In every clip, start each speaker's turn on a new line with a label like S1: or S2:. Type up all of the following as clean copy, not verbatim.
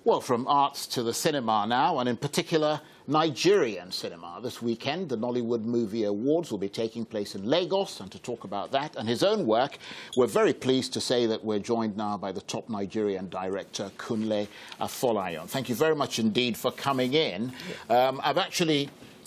S1: Well, from arts to the cinema now, and in particular, Nigerian cinema. This weekend, the Nollywood Movie Awards will be taking place in Lagos, and to talk about that and his own work, we're very pleased to say that we're joined now by the top Nigerian director, Kunle Afolayan. Thank you very much indeed for coming in.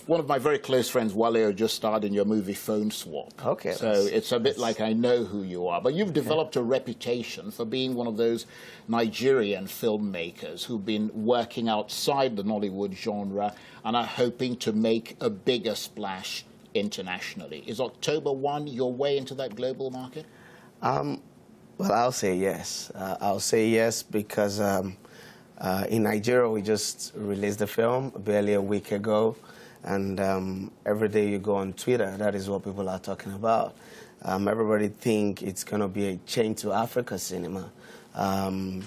S1: One of my very close friends, Wale, just starred in your movie Phone Swap.
S2: Okay.
S1: So it's a bit like I know who you are. But you've developed a reputation for being one of those Nigerian filmmakers who've been working outside the Nollywood genre and are hoping to make a bigger splash internationally. Is October 1 your way into that global market?
S2: Well, I'll say yes. I'll say yes because in Nigeria, we just released the film barely a week ago. And every day you go on Twitter, that is what people are talking about. Everybody think it's going to be a change to Africa cinema. To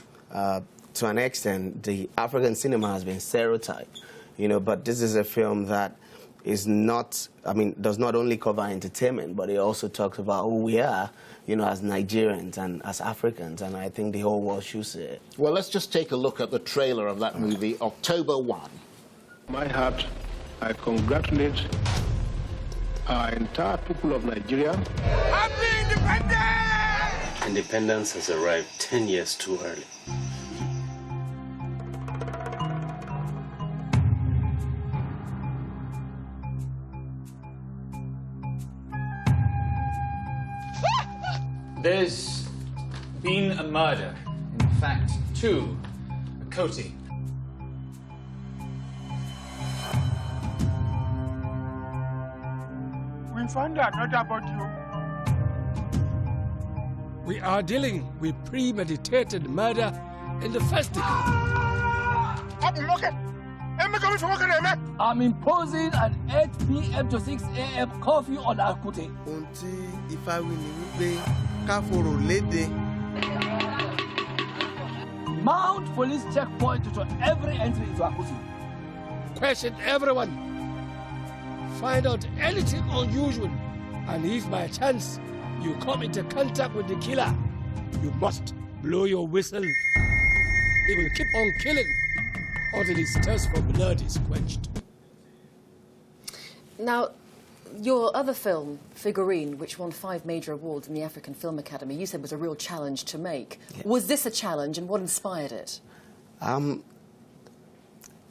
S2: an extent, the African cinema has been stereotyped, but this is a film that is not, does not only cover entertainment, but it also talks about who we are, as Nigerians and as Africans, and I think the whole world should see it.
S1: Well, let's just take a look at the trailer of that movie, October 1.
S3: My heart, I congratulate our entire people of Nigeria.
S4: Happy independence!
S5: Independence has arrived 10 years too early.
S6: There's been a murder. In fact, two. Koti.
S4: We found out not about you.
S7: We are dealing with premeditated murder in the first degree.
S8: I'm imposing an 8 p.m. to 6 a.m. curfew on Akuti. Mount police checkpoint to every entry into Akuti.
S7: Question everyone. Find out anything unusual, and if by chance you come into contact with the killer, you must blow your whistle. He will keep on killing until his thirst for blood is quenched.
S9: Now, your other film, Figurine, which won 5 major awards in the African Film Academy, you said was a real challenge to make. Yeah. Was this a challenge, and what inspired it?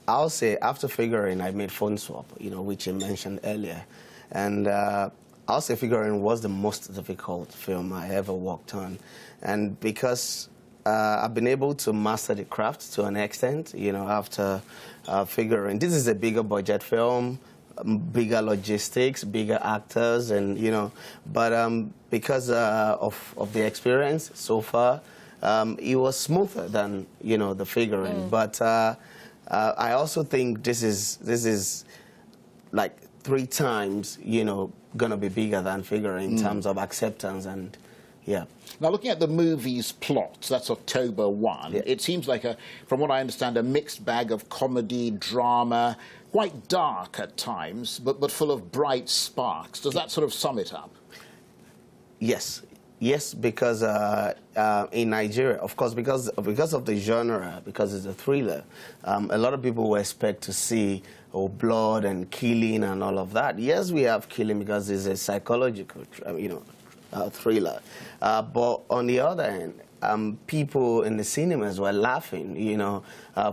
S2: I'll say after Figurine, I made Phone Swap, which you mentioned earlier. And I'll say Figurine was the most difficult film I ever worked on. And because I've been able to master the craft to an extent, after Figurine. This is a bigger budget film, bigger logistics, bigger actors, and, but because of the experience so far, it was smoother than, the Figurine. But I also think this is like 3 times, gonna be bigger than Figurine in terms of acceptance and, yeah.
S1: Now, looking at the movie's plot, that's October 1, it seems like, from what I understand, a mixed bag of comedy, drama, quite dark at times, but full of bright sparks. Does that sort of sum it up?
S2: Yes. Yes, because in Nigeria, of course, because of the genre, because it's a thriller, a lot of people will expect to see blood and killing and all of that. Yes, we have killing because it's a psychological, thriller. But on the other hand, people in the cinemas were laughing,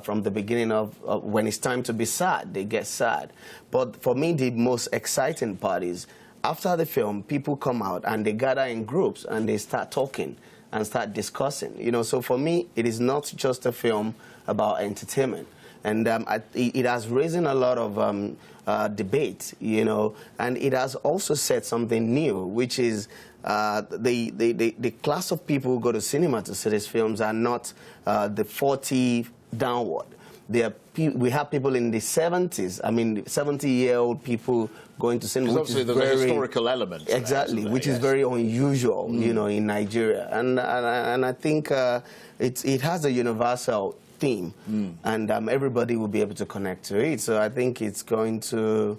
S2: from the beginning of when it's time to be sad, they get sad. But for me, the most exciting part is after the film, people come out and they gather in groups and they start talking and start discussing. So for me, it is not just a film about entertainment. And it has raised a lot of debate, and it has also said something new, which is the class of people who go to cinema to see these films are not the 40 downward. We have people in the 70s, 70-year-old people going to cinema,
S1: which is very, a historical element.
S2: Exactly, which is very unusual, in Nigeria. And I think it has a universal theme, and everybody will be able to connect to it. So I think it's going to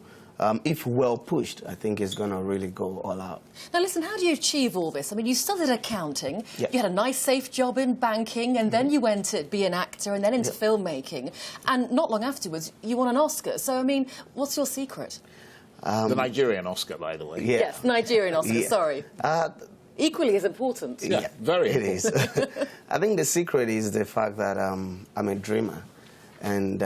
S2: if well pushed, I think it's going to really go all out.
S9: Now, listen, how do you achieve all this? I mean, you studied accounting,
S2: Yeah.
S9: you had a nice, safe job in banking, and then you went to be an actor and then into filmmaking. And not long afterwards, you won an Oscar. So, I mean, what's your secret?
S1: The Nigerian Oscar, by the way.
S2: Yeah.
S9: Yes, Nigerian Oscar,
S2: Yeah.
S9: sorry. Equally as important.
S1: Yeah, very
S2: It
S1: important.
S2: is. I think the secret is the fact that I'm a dreamer. And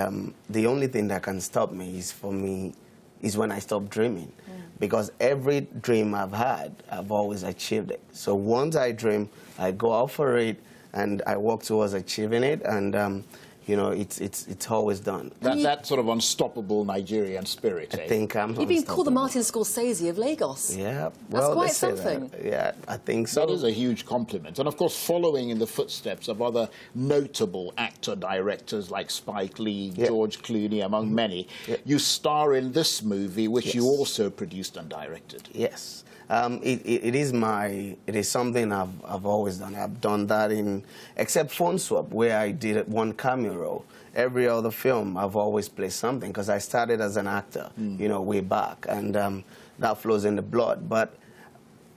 S2: the only thing that can stop me is when I stop dreaming. Because every dream I've had, I've always achieved it. So once I dream, I go out for it, and I work towards achieving it, and you know, it's always done.
S1: That sort of unstoppable Nigerian spirit.
S2: I think I'm
S9: You've been called the
S2: unstoppable.
S9: Martin Scorsese of Lagos.
S2: Yeah,
S9: That's quite
S2: they say that.
S9: something.
S2: Yeah, I think so.
S1: That is a huge compliment. And of course, following in the footsteps of other notable actor-directors like Spike Lee,
S2: Yeah.
S1: George Clooney, among many, you star in this movie, which you also produced and directed.
S2: Yes. It is something I've always done. I've done that except Phone Swap, where I did one cameo role. Every other film, I've always played something, because I started as an actor, you know, way back, and that flows in the blood. But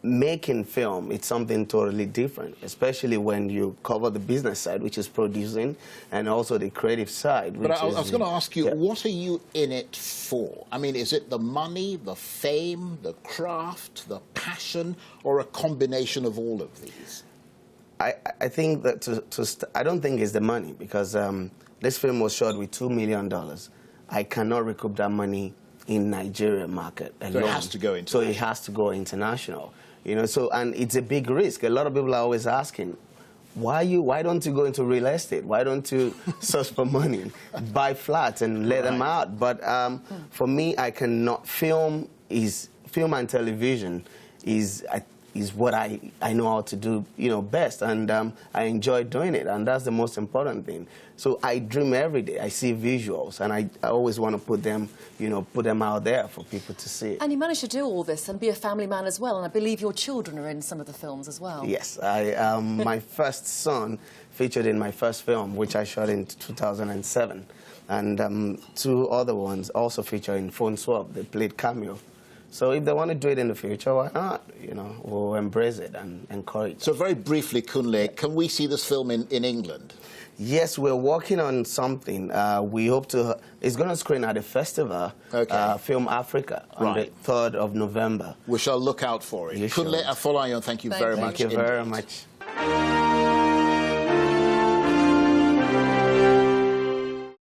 S2: making film, it's something totally different, especially when you cover the business side, which is producing, and also the creative side.
S1: But I was going to ask you,
S2: yeah.
S1: what are you in it for? I mean, is it the money, the fame, the craft, the passion, or a combination of all of these?
S2: I think that I don't think it's the money, because this film was shot with $2 million. I cannot recoup that money in Nigeria market alone.
S1: So it has to go international.
S2: So it has to go international. You know, and it's a big risk. A lot of people are always asking, why don't you go into real estate? Why don't you search for money, buy flats and let them out? But for me, I cannot. Film and television is what I know how to do, you know, best, and I enjoy doing it, and that's the most important thing. So I dream every day. I see visuals, and I always want to put them out there for people to see.
S9: And you managed to do all this and be a family man as well, and I believe your children are in some of the films as well.
S2: Yes, my first son featured in my first film, which I shot in 2007, and two other ones also feature in Phone Swap. They played cameo. So if they want to do it in the future, why not? You know, we'll embrace it and encourage.
S1: So very briefly, Kunle, can we see this film in England?
S2: Yes, we're working on something. We hope to. It's going to screen at a festival, Film Africa, on the 3rd of November.
S1: We shall look out for it. Kunle Afolayan, thank you very much.
S2: Thank you very much.